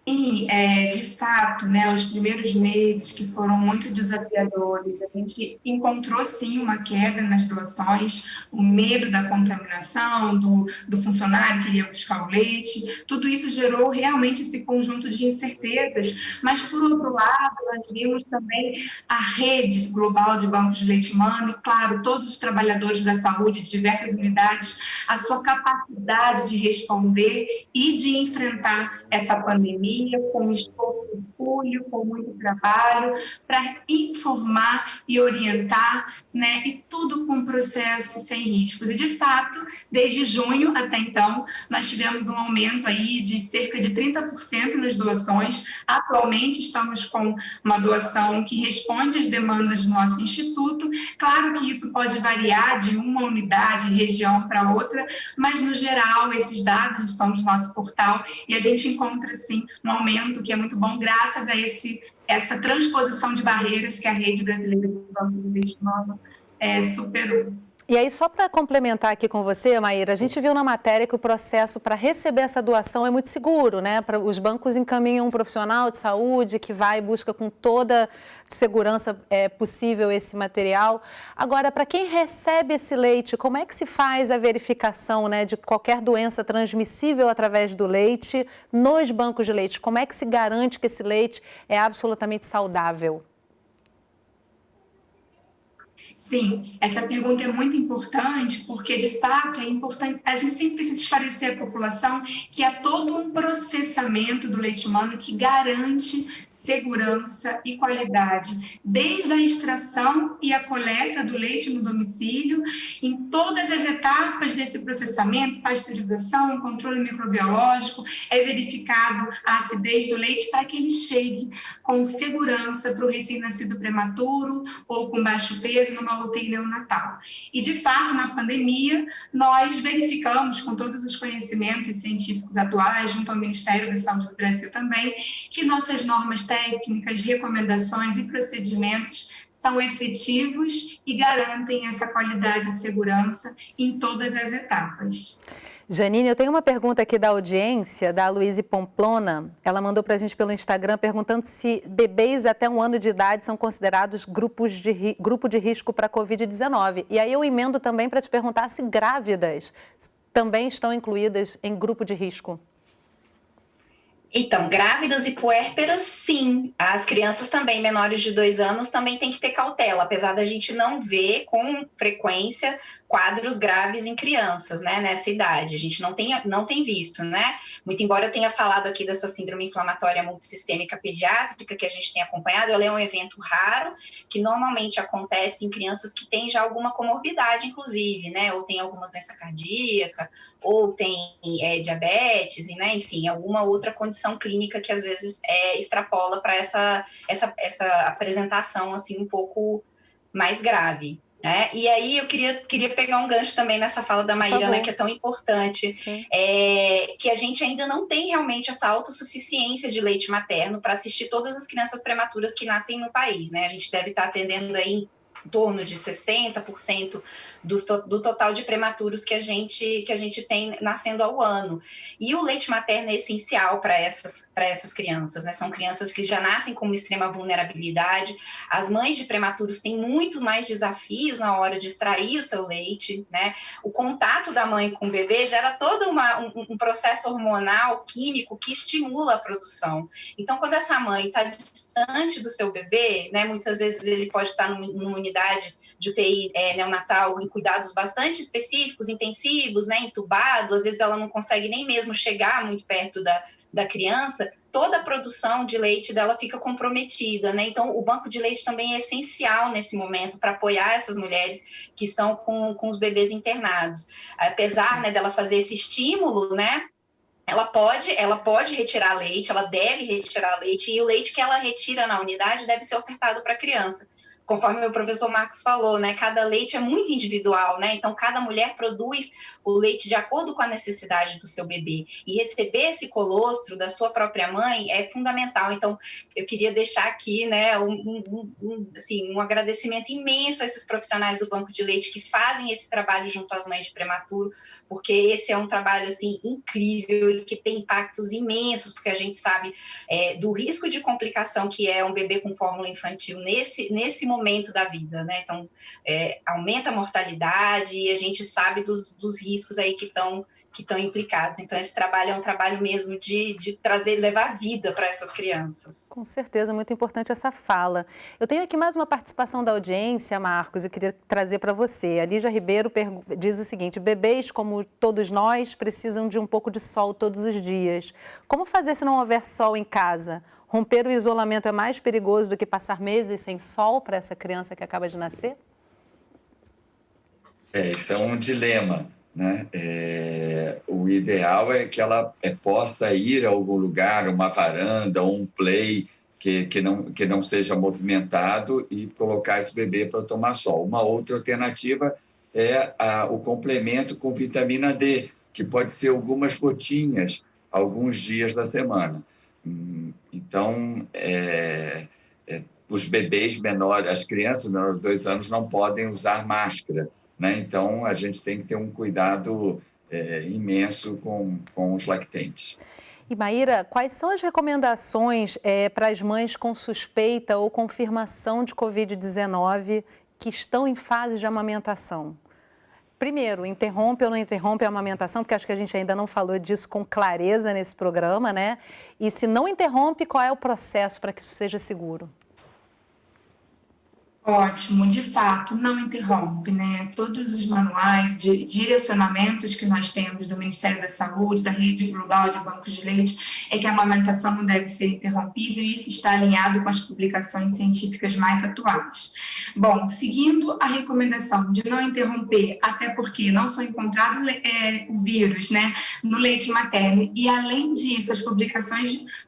Sim, de fato, né, os primeiros meses que foram muito desafiadores, a gente encontrou sim uma queda nas doações, o medo da contaminação, do funcionário que ia buscar o leite, tudo isso gerou realmente esse conjunto de incertezas, mas por outro lado, nós vimos também a rede global de bancos de leite humano, e claro, todos os trabalhadores da saúde de diversas unidades, a sua capacidade de responder e de enfrentar essa pandemia, com esforço hercúleo, com muito trabalho, para informar e orientar, né, e tudo com processo sem riscos. E, de fato, desde junho até então, nós tivemos um aumento aí de cerca de 30% nas doações. Atualmente, estamos com uma doação que responde às demandas do nosso instituto. Claro que isso pode variar de uma unidade, região para outra, mas, no geral, esses dados estão no nosso portal e a gente encontra, sim, um aumento que é muito bom, graças a essa transposição de barreiras que a Rede Brasileira de Bancos de Leite Humano superou. E aí, só para complementar aqui com você, Maíra, a gente viu na matéria que o processo para receber essa doação é muito seguro, né? Os bancos encaminham um profissional de saúde que vai e busca com toda segurança possível esse material. Agora, para quem recebe esse leite, como é que se faz a verificação, né, de qualquer doença transmissível através do leite nos bancos de leite? Como é que se garante que esse leite é absolutamente saudável? Sim, essa pergunta é muito importante, porque, de fato, é importante, a gente sempre precisa esclarecer a população que há todo um processamento do leite humano que garante segurança e qualidade, desde a extração e a coleta do leite no domicílio, em todas as etapas desse processamento, pasteurização, controle microbiológico, é verificado a acidez do leite para que ele chegue com segurança para o recém-nascido prematuro ou com baixo peso numa UTI neonatal. E, de fato, na pandemia, nós verificamos, com todos os conhecimentos científicos atuais, junto ao Ministério da Saúde do Brasil também, que nossas normas técnicas, recomendações e procedimentos são efetivos e garantem essa qualidade e segurança em todas as etapas. Janine, eu tenho uma pergunta aqui da audiência, da Luíse Pomplona. Ela mandou para a gente pelo Instagram perguntando se bebês até 1 ano de idade são considerados grupo de risco para a Covid-19. E aí eu emendo também para te perguntar se grávidas também estão incluídas em grupo de risco. Então, grávidas e puérperas, sim. As crianças também, menores de 2 anos, também tem que ter cautela, apesar da gente não ver com frequência quadros graves em crianças, né, nessa idade. A gente não tem visto, né? Muito embora eu tenha falado aqui dessa síndrome inflamatória multissistêmica pediátrica que a gente tem acompanhado, ela é um evento raro, que normalmente acontece em crianças que têm já alguma comorbidade, inclusive, né? Ou tem alguma doença cardíaca, ou tem diabetes, né? Enfim, alguma outra condição clínica que às vezes extrapola para essa apresentação assim um pouco mais grave, né? E aí eu queria pegar um gancho também nessa fala da Maíra, né, que é tão importante, que a gente ainda não tem realmente essa autossuficiência de leite materno para assistir todas as crianças prematuras que nascem no país, né? A gente deve estar atendendo aí em torno de 60% do total de prematuros que a gente tem nascendo ao ano. E o leite materno é essencial para essas crianças, né? São crianças que já nascem com uma extrema vulnerabilidade. As mães de prematuros têm muito mais desafios na hora de extrair o seu leite, né? O contato da mãe com o bebê gera todo um processo hormonal, químico, que estimula a produção. Então, quando essa mãe está distante do seu bebê, né? Muitas vezes ele pode estar numa unidade de UTI neonatal em cuidados bastante específicos, intensivos, né, entubado, às vezes ela não consegue nem mesmo chegar muito perto da criança, toda a produção de leite dela fica comprometida, né? Então, o banco de leite também é essencial nesse momento para apoiar essas mulheres que estão com os bebês internados. Apesar, né, dela fazer esse estímulo, né? Ela pode retirar leite, ela deve retirar leite, e o leite que ela retira na unidade deve ser ofertado para a criança. Conforme o professor Marcos falou, né, cada leite é muito individual, né, então cada mulher produz o leite de acordo com a necessidade do seu bebê, e receber esse colostro da sua própria mãe é fundamental. Então, eu queria deixar aqui, né, um agradecimento imenso a esses profissionais do Banco de Leite que fazem esse trabalho junto às mães de prematuro, porque esse é um trabalho, assim, incrível e que tem impactos imensos, porque a gente sabe do risco de complicação que é um bebê com fórmula infantil nesse momento da vida, né? Então, aumenta a mortalidade e a gente sabe dos riscos aí que estão implicados. Então, esse trabalho é um trabalho mesmo de levar vida para essas crianças. Com certeza, muito importante essa fala. Eu tenho aqui mais uma participação da audiência, Marcos, eu queria trazer para você. A Lígia Ribeiro diz o seguinte: bebês, como todos nós, precisam de um pouco de sol todos os dias. Como fazer se não houver sol em casa? Romper o isolamento é mais perigoso do que passar meses sem sol para essa criança que acaba de nascer? Isso é um dilema, né? O ideal é que ela possa ir a algum lugar, uma varanda ou um play que não seja movimentado e colocar esse bebê para tomar sol. Uma outra alternativa é o complemento com vitamina D, que pode ser algumas gotinhas, alguns dias da semana. Então, os bebês menores, as crianças menores de 2 anos não podem usar máscara, né? Então, a gente tem que ter um cuidado imenso com os lactentes. E, Maíra, quais são as recomendações para as mães com suspeita ou confirmação de Covid-19 que estão em fase de amamentação? Primeiro, interrompe ou não interrompe a amamentação, porque acho que a gente ainda não falou disso com clareza nesse programa, né? E se não interrompe, qual é o processo para que isso seja seguro? Ótimo, de fato, não interrompe, né? Todos os manuais de direcionamentos que nós temos do Ministério da Saúde, da Rede Global de Bancos de Leite, é que a amamentação não deve ser interrompida, e isso está alinhado com as publicações científicas mais atuais. Bom, seguindo a recomendação de não interromper, até porque não foi encontrado o vírus, né, no leite materno, e além disso,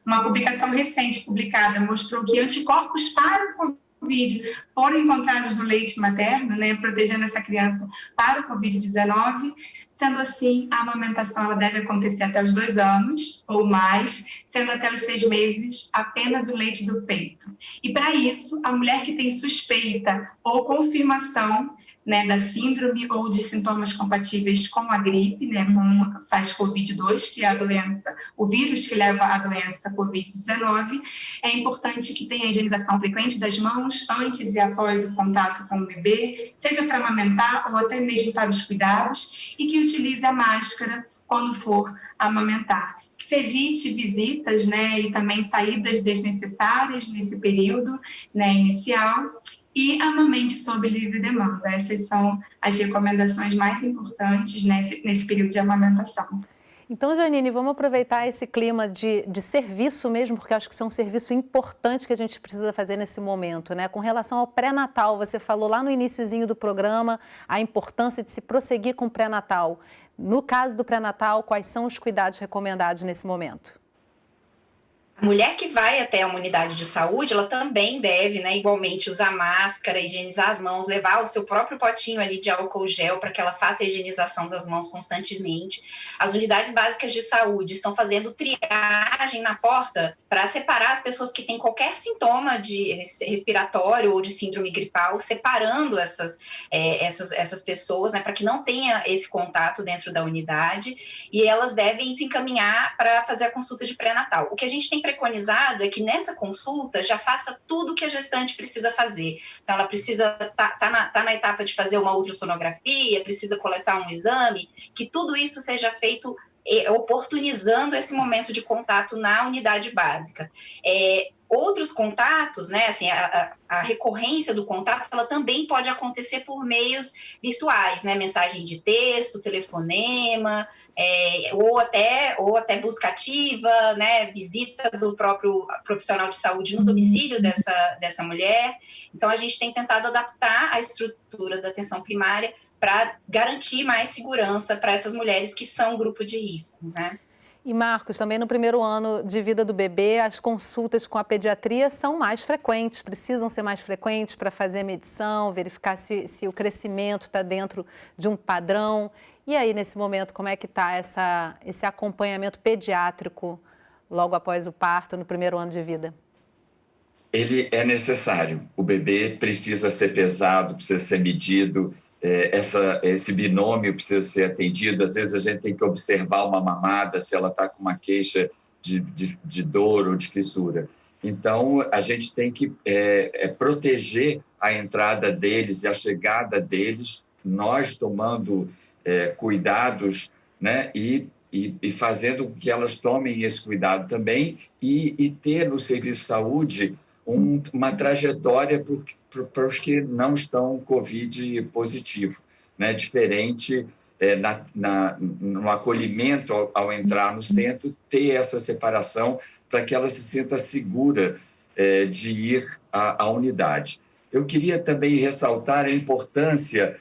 uma publicação recente publicada mostrou que anticorpos para o Covid foram encontrados no leite materno, né, protegendo essa criança para o Covid-19. Sendo assim, a amamentação ela deve acontecer até os 2 anos ou mais, sendo até os 6 meses apenas o leite do peito. E para isso, a mulher que tem suspeita ou confirmação, né, da síndrome ou de sintomas compatíveis com a gripe, né, com o SARS-CoV-2, que é a doença, o vírus que leva à doença Covid-19, é importante que tenha a higienização frequente das mãos antes e após o contato com o bebê, seja para amamentar ou até mesmo para os cuidados, e que utilize a máscara quando for amamentar. Que se evite visitas, né, e também saídas desnecessárias nesse período, né, inicial, e amamente sob livre demanda. Essas são as recomendações mais importantes nesse período de amamentação. Então, Janine, vamos aproveitar esse clima de serviço mesmo, porque acho que isso é um serviço importante que a gente precisa fazer nesse momento, né? Com relação ao pré-natal, você falou lá no iniciozinho do programa a importância de se prosseguir com o pré-natal. No caso do pré-natal, quais são os cuidados recomendados nesse momento? A mulher que vai até uma unidade de saúde, ela também deve, né, igualmente, usar máscara, higienizar as mãos, levar o seu próprio potinho ali de álcool gel para que ela faça a higienização das mãos constantemente. As unidades básicas de saúde estão fazendo triagem na porta para separar as pessoas que têm qualquer sintoma de respiratório ou de síndrome gripal, separando essas pessoas, né, para que não tenha esse contato dentro da unidade, e elas devem se encaminhar para fazer a consulta de pré-natal. O que a gente tem preconizado é que nessa consulta já faça tudo o que a gestante precisa fazer. Então, ela precisa tá na etapa de fazer uma ultrassonografia, precisa coletar um exame, que tudo isso seja feito oportunizando esse momento de contato na unidade básica. Outros contatos, né, assim, a recorrência do contato, ela também pode acontecer por meios virtuais, né, mensagem de texto, telefonema, ou até busca ativa, né, visita do próprio profissional de saúde no domicílio dessa mulher. Então, a gente tem tentado adaptar a estrutura da atenção primária para garantir mais segurança para essas mulheres que são grupo de risco, né? E, Marcos, também no primeiro ano de vida do bebê, as consultas com a pediatria são mais frequentes, precisam ser mais frequentes para fazer a medição, verificar se o crescimento está dentro de um padrão. E aí, nesse momento, como é que está esse acompanhamento pediátrico logo após o parto, no primeiro ano de vida? Ele é necessário. O bebê precisa ser pesado, precisa ser medido, esse binômio precisa ser atendido. Às vezes a gente tem que observar uma mamada, se ela está com uma queixa de dor ou de fissura. Então, a gente tem que proteger a entrada deles e a chegada deles, nós tomando cuidados, né, e fazendo com que elas tomem esse cuidado também e ter no serviço de saúde uma trajetória para os que não estão Covid positivo, né? Diferente no acolhimento ao entrar no centro, ter essa separação para que ela se sinta segura de ir à unidade. Eu queria também ressaltar a importância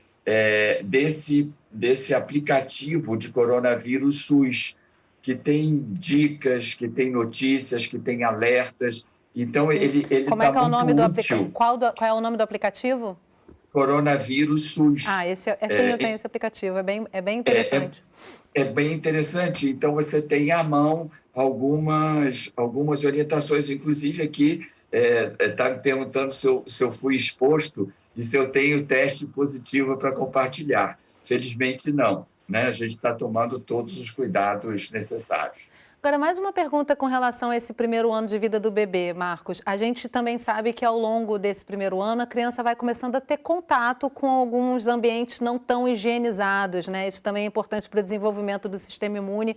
desse aplicativo de coronavírus SUS, que tem dicas, que tem notícias, que tem alertas. Então, ele Como é que é o nome do aplicativo? Qual é o nome do aplicativo? Coronavírus SUS. Esse eu tenho esse aplicativo, é bem interessante. É bem interessante. Então, você tem à mão algumas orientações, inclusive aqui, está me perguntando se eu fui exposto e se eu tenho teste positivo para compartilhar. Felizmente, não, né? A gente está tomando todos os cuidados necessários. Agora, mais uma pergunta com relação a esse primeiro ano de vida do bebê, Marcos. A gente também sabe que ao longo desse primeiro ano a criança vai começando a ter contato com alguns ambientes não tão higienizados, né? Isso também é importante para o desenvolvimento do sistema imune,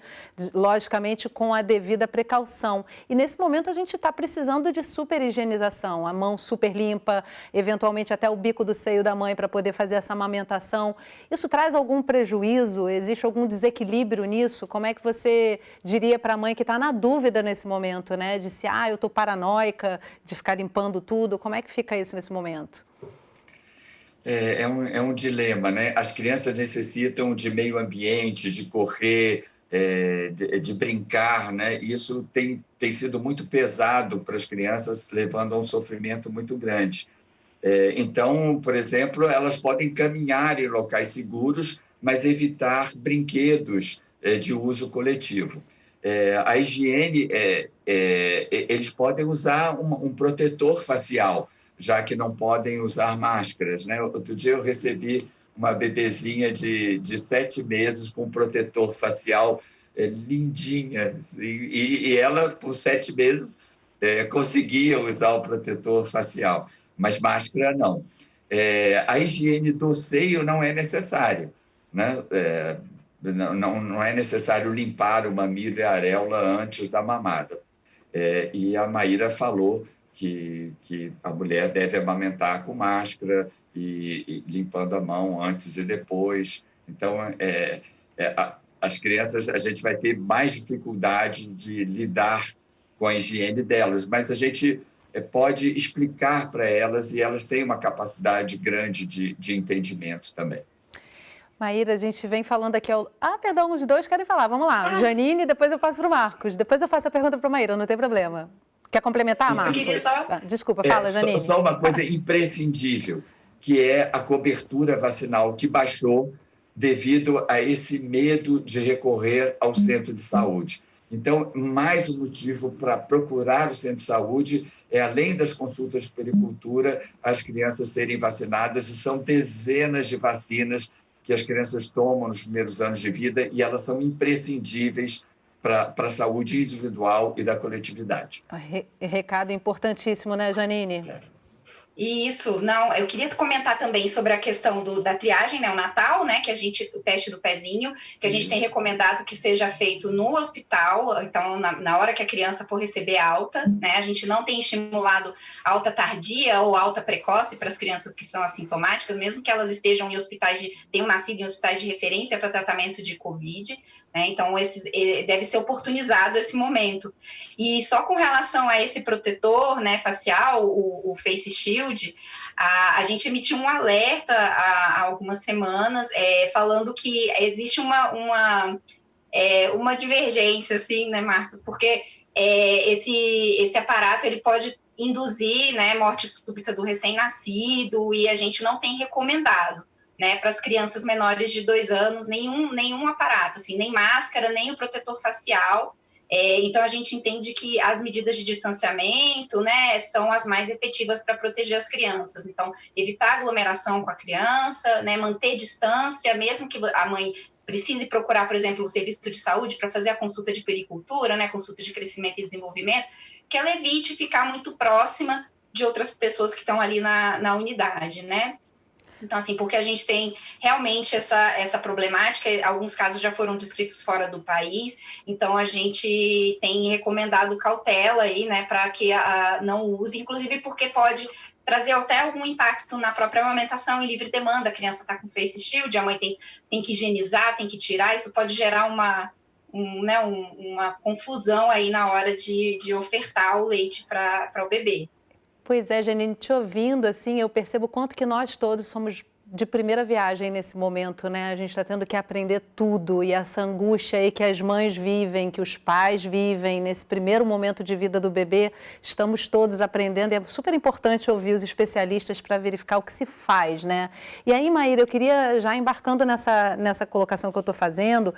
logicamente com a devida precaução. E nesse momento a gente está precisando de super higienização, a mão super limpa, eventualmente até o bico do seio da mãe para poder fazer essa amamentação. Isso traz algum prejuízo? Existe algum desequilíbrio nisso? Como é que você diria para a mãe que está na dúvida nesse momento, né? De se, eu estou paranoica de ficar limpando tudo. Como é que fica isso nesse momento? É um dilema, né? As crianças necessitam de meio ambiente, de correr, de brincar, né? Isso tem sido muito pesado para as crianças, levando a um sofrimento muito grande. Então, por exemplo, elas podem caminhar em locais seguros, mas evitar brinquedos de uso coletivo. A higiene, eles podem usar um protetor facial, já que não podem usar máscaras, né? Outro dia eu recebi uma bebezinha de 7 meses com um protetor facial lindinha, e ela, por 7 meses, conseguia usar o protetor facial, mas máscara não. A higiene do seio não é necessária, né? Não é necessário limpar o mamilo e a areola antes da mamada. E a Maíra falou que a mulher deve amamentar com máscara e limpando a mão antes e depois. Então, as crianças, a gente vai ter mais dificuldade de lidar com a higiene delas, mas a gente pode explicar para elas e elas têm uma capacidade grande de entendimento também. Maíra, a gente vem falando aqui... perdão, os dois querem falar. Vamos lá. Janine, depois eu passo para o Marcos. Depois eu faço a pergunta para a Maíra, não tem problema. Quer complementar, Marcos? Desculpa, fala, Janine. Só uma coisa imprescindível, que é a cobertura vacinal que baixou devido a esse medo de recorrer ao centro de saúde. Então, mais um motivo para procurar o centro de saúde além das consultas de puericultura, as crianças serem vacinadas, e são dezenas de vacinas que as crianças tomam nos primeiros anos de vida e elas são imprescindíveis para a saúde individual e da coletividade. Recado importantíssimo, né, Janine? Isso, não, eu queria comentar também sobre a questão da triagem neonatal, né, o teste do pezinho, que a gente tem recomendado que seja feito no hospital, então na hora que a criança for receber alta, né, a gente não tem estimulado alta tardia ou alta precoce para as crianças que são assintomáticas, mesmo que elas estejam tenham nascido em hospitais de referência para tratamento de Covid, né, então deve ser oportunizado esse momento. E só com relação a esse protetor, né, facial, o Face Shield, a gente emitiu um alerta há algumas semanas falando que existe uma divergência, assim, né, Marcos? Porque esse aparato ele pode induzir, né, morte súbita do recém-nascido, e a gente não tem recomendado, né, para as crianças menores de 2 anos nenhum aparato, assim, nem máscara, nem o protetor facial. Então, a gente entende que as medidas de distanciamento, né, são as mais efetivas para proteger as crianças. Então, evitar aglomeração com a criança, né, manter distância, mesmo que a mãe precise procurar, por exemplo, o serviço de saúde para fazer a consulta de pericultura, né, consulta de crescimento e desenvolvimento, que ela evite ficar muito próxima de outras pessoas que estão ali na unidade, né? Então, assim, porque a gente tem realmente essa problemática, alguns casos já foram descritos fora do país, então a gente tem recomendado cautela aí, né, para que não use, inclusive porque pode trazer até algum impacto na própria amamentação em livre demanda. A criança está com face shield, a mãe tem que higienizar, tem que tirar, isso pode gerar uma confusão aí na hora de ofertar o leite para o bebê. Pois é, Janine, te ouvindo, assim, eu percebo quanto que nós todos somos de primeira viagem nesse momento, né? A gente está tendo que aprender tudo, e essa angústia aí que as mães vivem, que os pais vivem nesse primeiro momento de vida do bebê, estamos todos aprendendo, e é super importante ouvir os especialistas para verificar o que se faz, né? E aí, Maíra, eu queria, já embarcando nessa colocação que eu estou fazendo,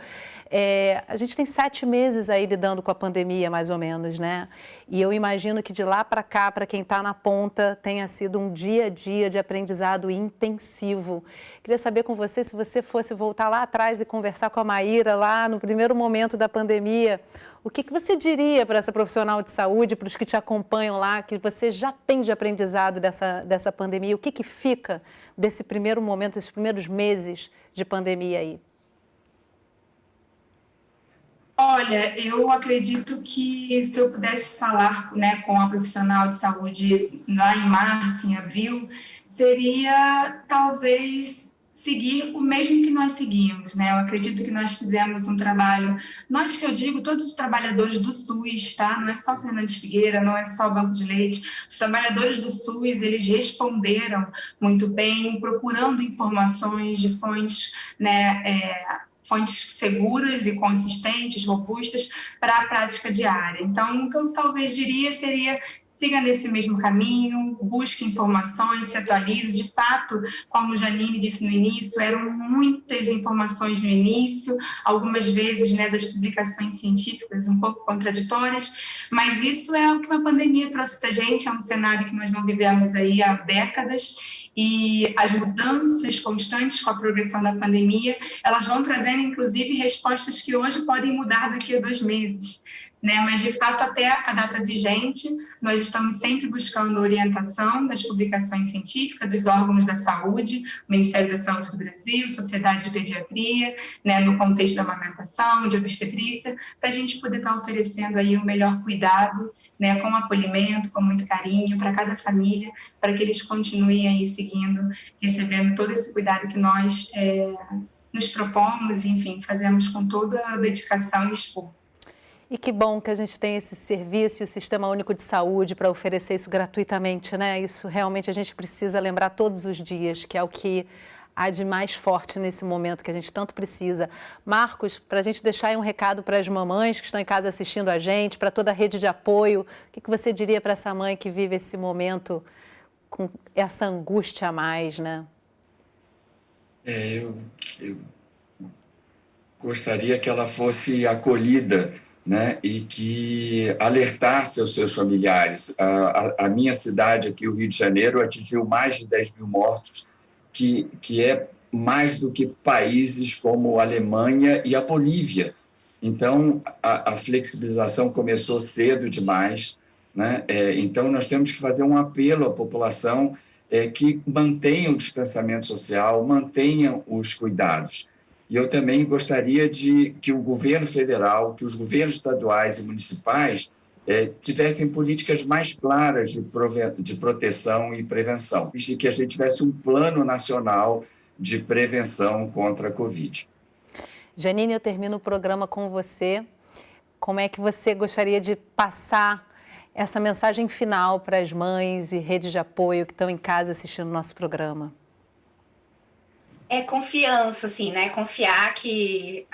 a gente tem 7 meses aí lidando com a pandemia, mais ou menos, né? E eu imagino que de lá para cá, para quem está na ponta, tenha sido um dia a dia de aprendizado intensivo. Queria saber com você, se você fosse voltar lá atrás e conversar com a Maíra lá no primeiro momento da pandemia, o que você diria para essa profissional de saúde, para os que te acompanham lá, que você já tem de aprendizado dessa pandemia? O que fica desse primeiro momento, desses primeiros meses de pandemia aí? Olha, eu acredito que se eu pudesse falar, né, com a profissional de saúde lá em março, em abril, seria talvez seguir o mesmo que nós seguimos, né? Eu acredito que nós fizemos um trabalho, nós que eu digo, todos os trabalhadores do SUS, tá? Não é só Fernandes Figueira, não é só o Banco de Leite, os trabalhadores do SUS, eles responderam muito bem, procurando informações de fontes, né, fontes seguras e consistentes, robustas, para a prática diária. Então, o que eu talvez diria seria: siga nesse mesmo caminho, busque informações, se atualize. De fato, como Janine disse no início, eram muitas informações no início, algumas vezes, né, das publicações científicas um pouco contraditórias, mas isso é o que uma pandemia trouxe para a gente, é um cenário que nós não vivemos aí há décadas, e as mudanças constantes com a progressão da pandemia, elas vão trazendo, inclusive, respostas que hoje podem mudar daqui a 2 meses. Né? Mas, de fato, até a data vigente, nós estamos sempre buscando orientação das publicações científicas, dos órgãos da saúde, o Ministério da Saúde do Brasil, Sociedade de Pediatria, né, no contexto da amamentação, de obstetrícia, para a gente poder estar oferecendo aí o melhor cuidado, né, com acolhimento, com muito carinho para cada família, para que eles continuem aí seguindo, recebendo todo esse cuidado que nós nos propomos, enfim, fazemos com toda a dedicação e esforço. E que bom que a gente tem esse serviço e o Sistema Único de Saúde para oferecer isso gratuitamente, né? Isso realmente a gente precisa lembrar todos os dias, que é o que há de mais forte nesse momento que a gente tanto precisa. Marcos, para a gente deixar aí um recado para as mamães que estão em casa assistindo a gente, para toda a rede de apoio, o que você diria para essa mãe que vive esse momento com essa angústia a mais, né? Eu gostaria que ela fosse acolhida, né, e que alertasse os seus familiares. A minha cidade aqui, o Rio de Janeiro, atingiu mais de 10 mil mortos, que é mais do que países como a Alemanha e a Bolívia. Então, a flexibilização começou cedo demais, né? Então, nós temos que fazer um apelo à população que mantenham o distanciamento social, mantenham os cuidados. E eu também gostaria de que o governo federal, que os governos estaduais e municipais tivessem políticas mais claras de proteção e prevenção, e que a gente tivesse um plano nacional de prevenção contra a Covid. Janine, eu termino o programa com você. Como é que você gostaria de passar essa mensagem final para as mães e redes de apoio que estão em casa assistindo o nosso programa? É confiança, assim, né? Confiar que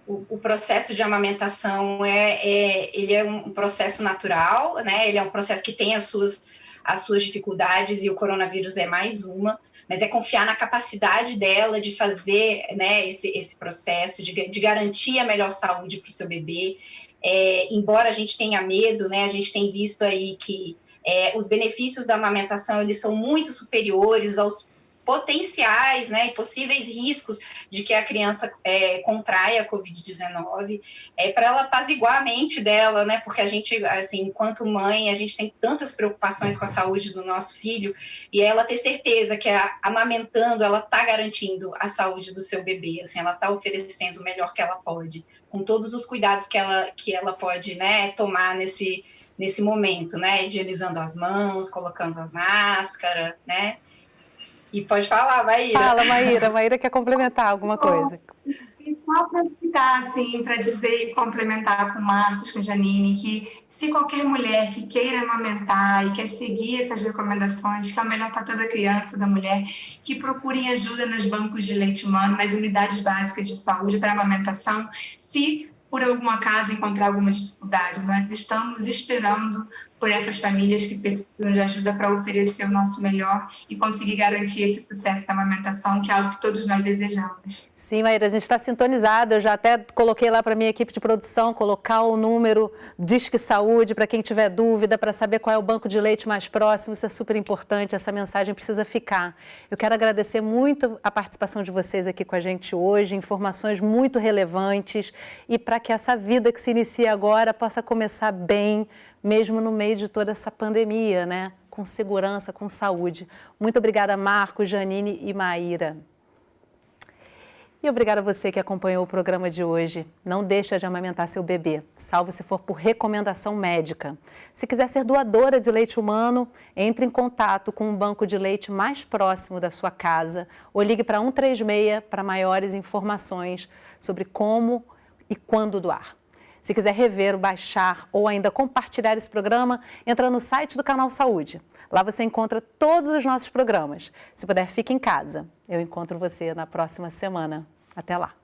o processo de amamentação ele é um processo natural, né? Ele é um processo que tem as suas dificuldades e o coronavírus é mais uma, mas é confiar na capacidade dela de fazer, né, esse processo, de garantir a melhor saúde para o seu bebê. Embora a gente tenha medo, né? A gente tem visto aí que os benefícios da amamentação eles são muito superiores aos potenciais, né, e possíveis riscos de que a criança contraia a Covid-19, para ela apaziguar a mente dela, né, porque a gente, assim, enquanto mãe, a gente tem tantas preocupações com a saúde do nosso filho, e ela ter certeza que amamentando, ela está garantindo a saúde do seu bebê, assim, ela está oferecendo o melhor que ela pode, com todos os cuidados que ela pode, né, tomar nesse momento, né, higienizando as mãos, colocando a máscara, né. E pode falar, Maíra. Fala, Maíra. Maíra quer complementar alguma coisa. Só para citar, assim, para dizer e complementar com o Marcos, com a Janine, que se qualquer mulher que queira amamentar e quer seguir essas recomendações, que é o melhor para toda criança, da mulher, que procurem ajuda nos bancos de leite humano, nas unidades básicas de saúde para amamentação, se por algum acaso encontrar alguma dificuldade. Nós estamos esperando por essas famílias que precisam de ajuda para oferecer o nosso melhor e conseguir garantir esse sucesso da amamentação, que é algo que todos nós desejamos. Sim, Maíra, a gente está sintonizada. Eu já até coloquei lá para a minha equipe de produção, colocar o número Disque Saúde para quem tiver dúvida, para saber qual é o banco de leite mais próximo. Isso é super importante, essa mensagem precisa ficar. Eu quero agradecer muito a participação de vocês aqui com a gente hoje, informações muito relevantes, e para que essa vida que se inicia agora possa começar bem, mesmo no meio de toda essa pandemia, né? Com segurança, com saúde. Muito obrigada, Marcos, Janine e Maíra. E obrigada a você que acompanhou o programa de hoje. Não deixa de amamentar seu bebê, salvo se for por recomendação médica. Se quiser ser doadora de leite humano, entre em contato com o banco de leite mais próximo da sua casa ou ligue para 136 para maiores informações sobre como e quando doar. Se quiser rever, baixar ou ainda compartilhar esse programa, entra no site do Canal Saúde. Lá você encontra todos os nossos programas. Se puder, fique em casa. Eu encontro você na próxima semana. Até lá.